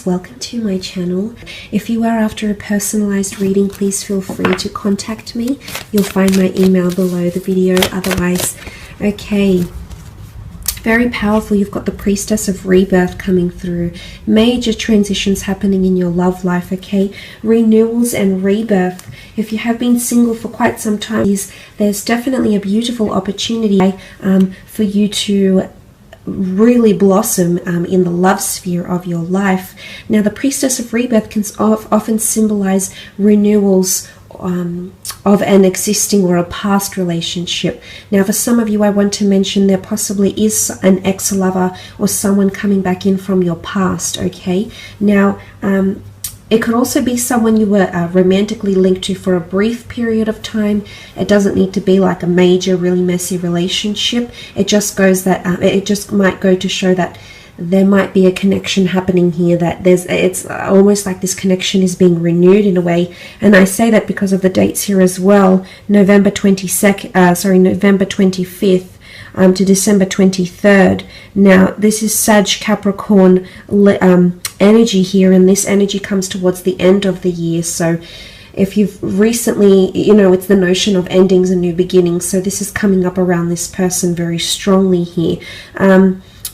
Welcome to my channel. If you are after a personalized reading, please feel free to contact me. You'll find my email below the video. Otherwise, okay, very powerful. You've got the Priestess of Rebirth coming through. Major transitions happening in your love life, okay? Renewals and rebirth. If you have been single for quite some time, there's definitely a beautiful opportunity for you to really blossom in the love sphere of your life. Now, the Priestess of Rebirth can often symbolize renewals of an existing or a past relationship. Now, for some of you, I want to mention there possibly is an ex-lover or someone coming back in from your past, okay? Now, it could also be someone you were romantically linked to for a brief period of time. It doesn't need to be like a major, really messy relationship. It just goes that it just might go to show that there might be a connection happening here. That it's almost like this connection is being renewed in a way. And I say that because of the dates here as well. November 25th. To December 23rd. Now, this is Sag Capricorn energy here, and this energy comes towards the end of the year. So if you've recently, it's the notion of endings and new beginnings. So this is coming up around this person very strongly here.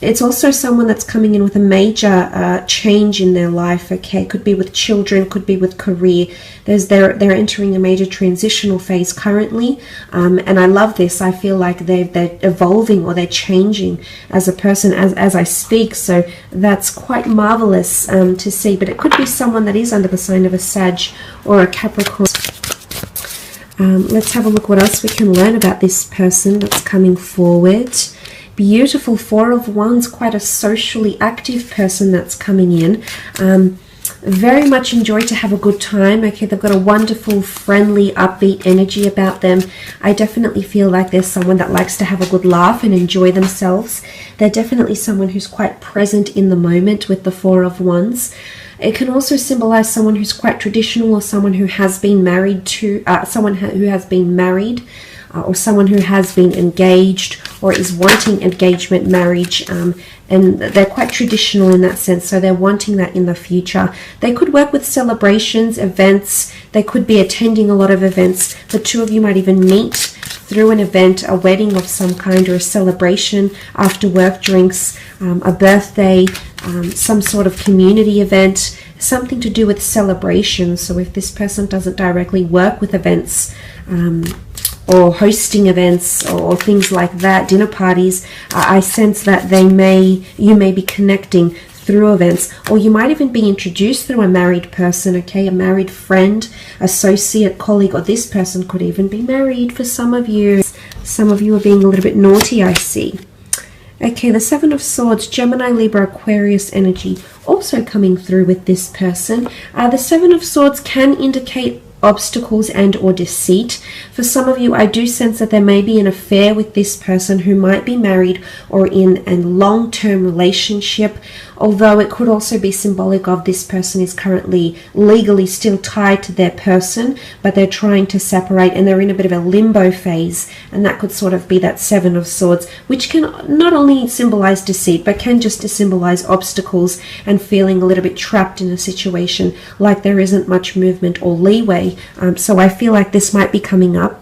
It's also someone that's coming in with a major change in their life, okay? Could be with children, could be with career. They're entering a major transitional phase currently, and I love this. I feel like they're evolving or they're changing as a person as I speak, so that's quite marvelous to see. But it could be someone that is under the sign of a Sag or a Capricorn. Let's have a look what else we can learn about this person that's coming forward. Beautiful Four of Wands, quite a socially active person that's coming in. Very much enjoy to have a good time. Okay, they've got a wonderful, friendly, upbeat energy about them. I definitely feel like there's someone that likes to have a good laugh and enjoy themselves. They're definitely someone who's quite present in the moment with the Four of Wands. It can also symbolize someone who's quite traditional, or someone who has been married to, or someone who has been engaged or is wanting engagement, marriage, and they're quite traditional in that sense, so they're wanting that in the future. They could work with celebrations, events. They could be attending a lot of events. The two of you might even meet through an event, a wedding of some kind, or a celebration, after work drinks, a birthday, some sort of community event, something to do with celebration. So if this person doesn't directly work with events, or hosting events or things like that, dinner parties, I sense that you may be connecting through events, or you might even be introduced through a married person, okay, a married friend, associate, colleague, or this person could even be married for some of you. Some of you are being a little bit naughty, I see. Okay, the Seven of Swords, Gemini, Libra, Aquarius energy also coming through with this person. The Seven of Swords can indicate obstacles and or deceit. For some of you, I do sense that there may be an affair with this person who might be married or in a long-term relationship, although it could also be symbolic of this person is currently legally still tied to their person, but they're trying to separate and they're in a bit of a limbo phase, and that could sort of be that Seven of Swords, which can not only symbolize deceit, but can just symbolize obstacles and feeling a little bit trapped in a situation, like there isn't much movement or leeway. So I feel like this might be coming up.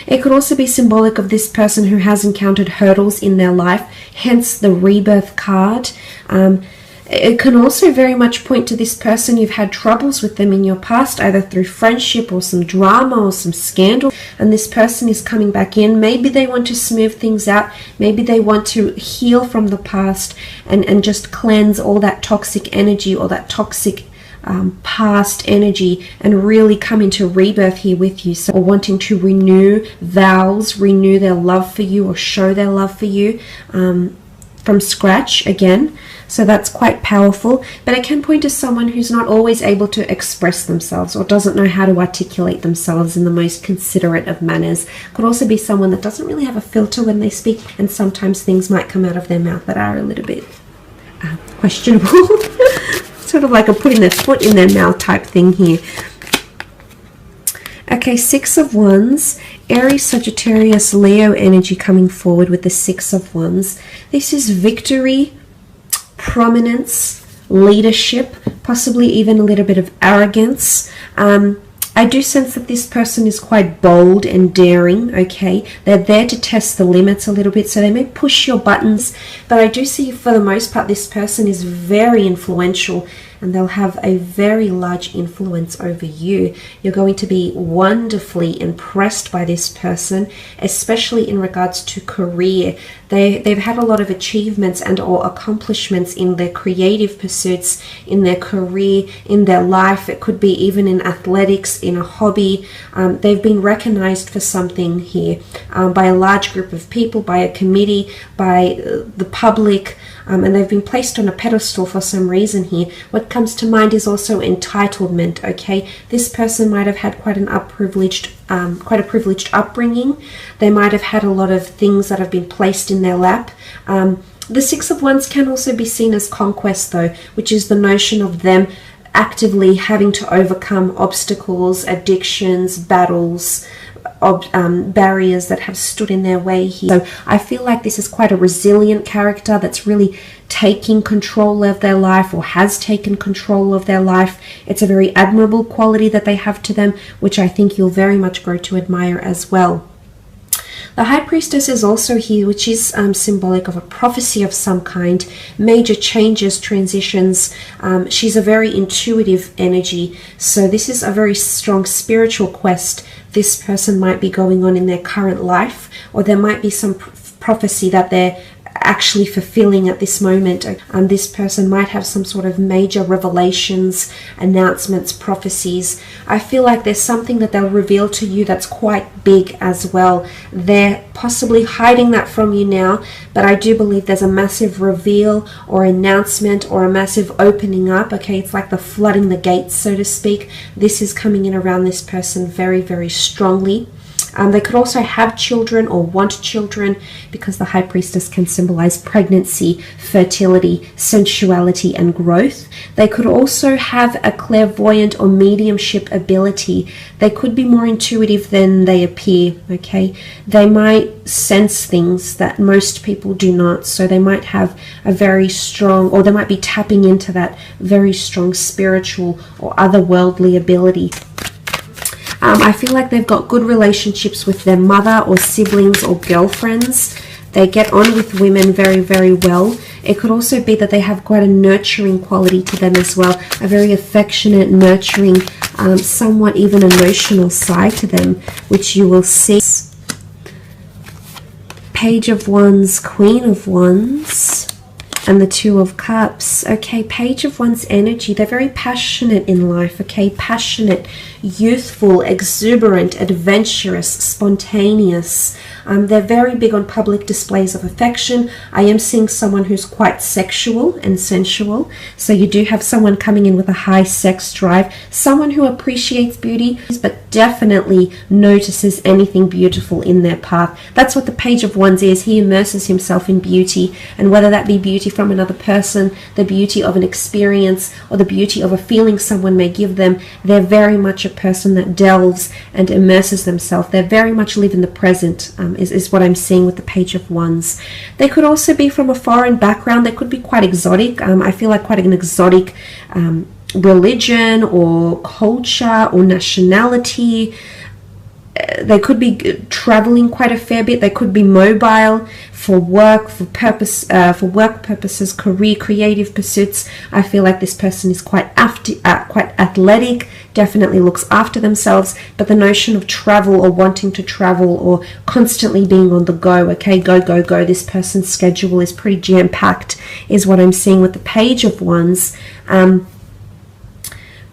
It could also be symbolic of this person who has encountered hurdles in their life, hence the Rebirth card. It can also very much point to this person. You've had troubles with them in your past, either through friendship or some drama or some scandal, and this person is coming back in. Maybe they want to smooth things out. Maybe they want to heal from the past and just cleanse all that toxic energy or that toxic past energy and really come into rebirth here with you. So, or wanting to renew vows, renew their love for you, or show their love for you from scratch again. So that's quite powerful, but it can point to someone who's not always able to express themselves or doesn't know how to articulate themselves in the most considerate of manners. Could also be someone that doesn't really have a filter when they speak, and sometimes things might come out of their mouth that are a little bit questionable. Sort of like a putting their foot in their mouth type thing here. Okay, Six of Wands, Aries, Sagittarius, Leo energy coming forward with the Six of Wands. This is victory, prominence, leadership, possibly even a little bit of arrogance. I do sense that this person is quite bold and daring, okay? They're there to test the limits a little bit, so they may push your buttons, but I do see for the most part this person is very influential and they'll have a very large influence over you. You're going to be wonderfully impressed by this person, especially in regards to career. They've had a lot of achievements and or accomplishments in their creative pursuits, in their career, in their life. It could be even in athletics, in a hobby. They've been recognized for something here by a large group of people, by a committee, by the public, and they've been placed on a pedestal for some reason here. What comes to mind is also entitlement, okay? This person might have had quite a privileged upbringing. They might have had a lot of things that have been placed in their lap. The Six of Wands can also be seen as conquest though, which is the notion of them actively having to overcome obstacles, addictions, battles, barriers that have stood in their way here. So I feel like this is quite a resilient character that's really taking control of their life or has taken control of their life. It's a very admirable quality that they have to them, which I think you'll very much grow to admire as well. The High Priestess is also here, which is symbolic of a prophecy of some kind, major changes, transitions. She's a very intuitive energy, so this is a very strong spiritual quest this person might be going on in their current life, or there might be some prophecy that they're actually fulfilling at this moment. This person might have some sort of major revelations, announcements, prophecies. I feel like there's something that they'll reveal to you that's quite big as well. They're possibly hiding that from you now, but I do believe there's a massive reveal or announcement or a massive opening up. Okay, it's like the flooding the gates, so to speak. This is coming in around this person very, very strongly. They could also have children or want children, because the High Priestess can symbolize pregnancy, fertility, sensuality, and growth. They could also have a clairvoyant or mediumship ability. They could be more intuitive than they appear, okay? They might sense things that most people do not, so they might have a very strong, or they might be tapping into that very strong spiritual or otherworldly ability. I feel like they've got good relationships with their mother or siblings or girlfriends. They get on with women very, very well. It could also be that they have quite a nurturing quality to them as well, a very affectionate, nurturing, somewhat even emotional side to them, which you will see. Page of Wands, Queen of Wands, and the Two of Cups. Okay, Page of Wands energy. They're very passionate in life, okay? Passionate, youthful, exuberant, adventurous, spontaneous. They're very big on public displays of affection. I am seeing someone who's quite sexual and sensual. So you do have someone coming in with a high sex drive. Someone who appreciates beauty, but definitely notices anything beautiful in their path. That's what the Page of Wands is. He immerses himself in beauty, and whether that be beauty from another person, the beauty of an experience, or the beauty of a feeling someone may give them, they're very much a person that delves and immerses themselves. They very much live in the present, is what I'm seeing with the Page of Wands. They could also be from a foreign background. They could be quite exotic. I feel like quite an exotic religion or culture or nationality. They could be traveling quite a fair bit. They could be mobile for work, for work purposes, career, creative pursuits. I feel like this person is quite athletic, definitely looks after themselves, but the notion of travel or wanting to travel or constantly being on the go, okay, go, go, go. This person's schedule is pretty jam-packed, is what I'm seeing with the Page of Wands.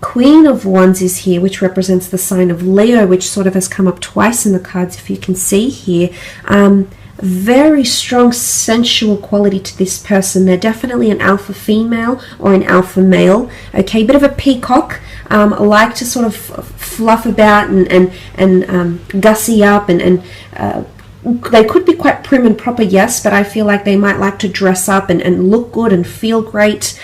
Queen of Wands is here, which represents the sign of Leo, which sort of has come up twice in the cards, if you can see here. Very strong sensual quality to this person. They're definitely an alpha female or an alpha male. Okay, bit of a peacock. Like to sort of fluff about and gussy up and they could be quite prim and proper, yes, but I feel like they might like to dress up and look good and feel great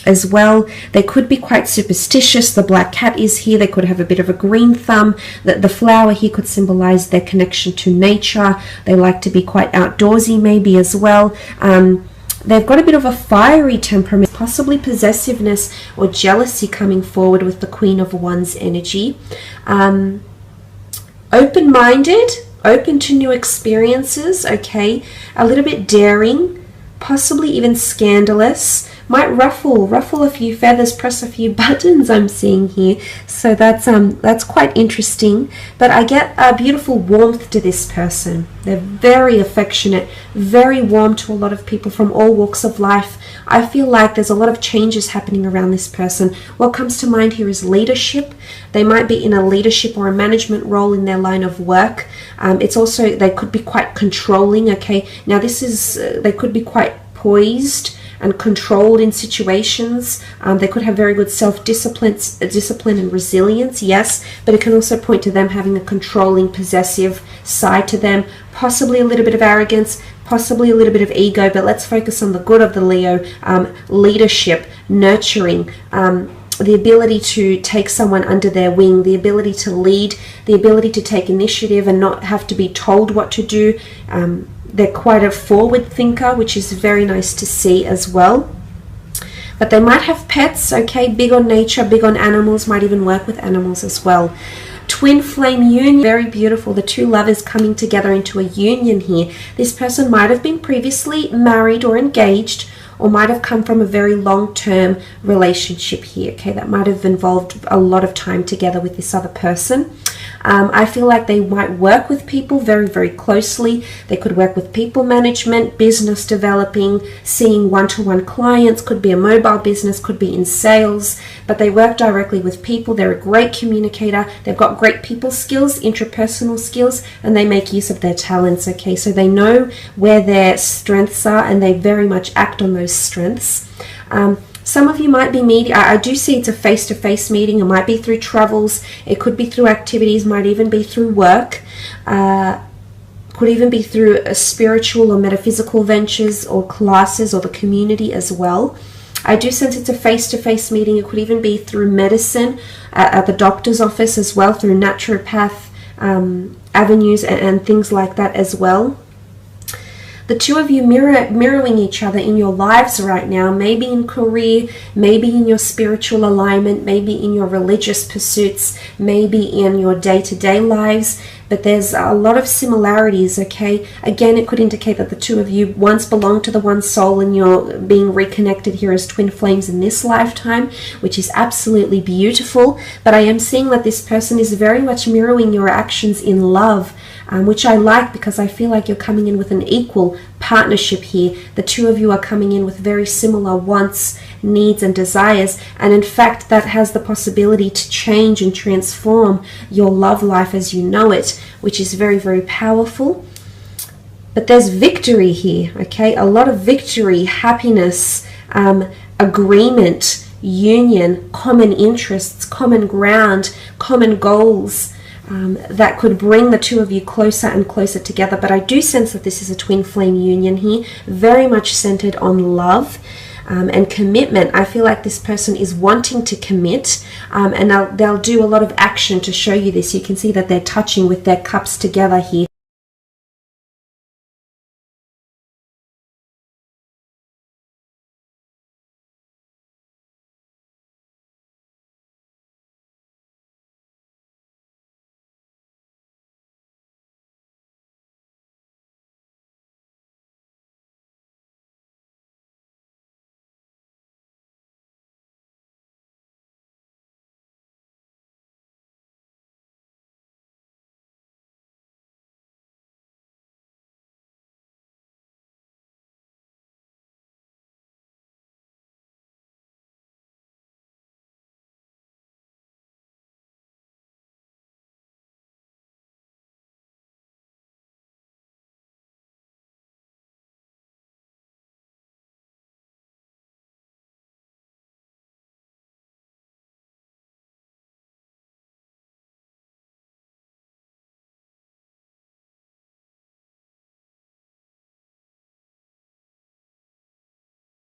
as well. They could be quite superstitious. The black cat is here. They could have a bit of a green thumb. The flower here could symbolize their connection to nature. They like to be quite outdoorsy maybe as well. They've got a bit of a fiery temperament, possibly possessiveness or jealousy coming forward with the Queen of Wands energy. Open-minded, open to new experiences, okay? A little bit daring, possibly even scandalous. Might ruffle a few feathers, press a few buttons, I'm seeing here. So that's quite interesting. But I get a beautiful warmth to this person. They're very affectionate, very warm to a lot of people from all walks of life. I feel like there's a lot of changes happening around this person. What comes to mind here is leadership. They might be in a leadership or a management role in their line of work. It's also, they could be quite controlling, okay? Now this is, they could be quite poised and controlled in situations. They could have very good self-discipline and resilience, yes, but it can also point to them having a controlling, possessive side to them, possibly a little bit of arrogance, possibly a little bit of ego, but let's focus on the good of the Leo. Leadership, nurturing, the ability to take someone under their wing, the ability to lead, the ability to take initiative and not have to be told what to do. They're quite a forward thinker, which is very nice to see as well. But they might have pets, okay, big on nature, big on animals, might even work with animals as well. Twin flame union, very beautiful. The two lovers coming together into a union here. This person might have been previously married or engaged, or might have come from a very long-term relationship here, okay, that might have involved a lot of time together with this other person. I feel like they might work with people very, very closely. They could work with people management, business developing, seeing one-to-one clients, could be a mobile business, could be in sales, but they work directly with people. They're a great communicator. They've got great people skills, intrapersonal skills, and they make use of their talents, okay? So they know where their strengths are and they very much act on those strengths. Some of you might be meeting, I do see it's a face-to-face meeting. It might be through travels, it could be through activities, might even be through work, could even be through spiritual or metaphysical ventures or classes or the community as well. I do sense it's a face-to-face meeting. It could even be through medicine, at the doctor's office as well, through naturopath avenues and things like that as well. The two of you mirroring each other in your lives right now, maybe in career, maybe in your spiritual alignment, maybe in your religious pursuits, maybe in your day-to-day lives, but there's a lot of similarities, okay? Again, it could indicate that the two of you once belonged to the one soul and you're being reconnected here as twin flames in this lifetime, which is absolutely beautiful. But I am seeing that this person is very much mirroring your actions in love, which I like because I feel like you're coming in with an equal partnership here. The two of you are coming in with very similar wants, needs and desires, and in fact that has the possibility to change and transform your love life as you know it, which is very, very powerful. But there's victory here, okay? A lot of victory, happiness, agreement, union, common interests, common ground, common goals, that could bring the two of you closer and closer together. But I do sense that this is a twin flame union here, very much centered on love and commitment. I feel like this person is wanting to commit, and they'll do a lot of action to show you this. You can see that they're touching with their cups together here.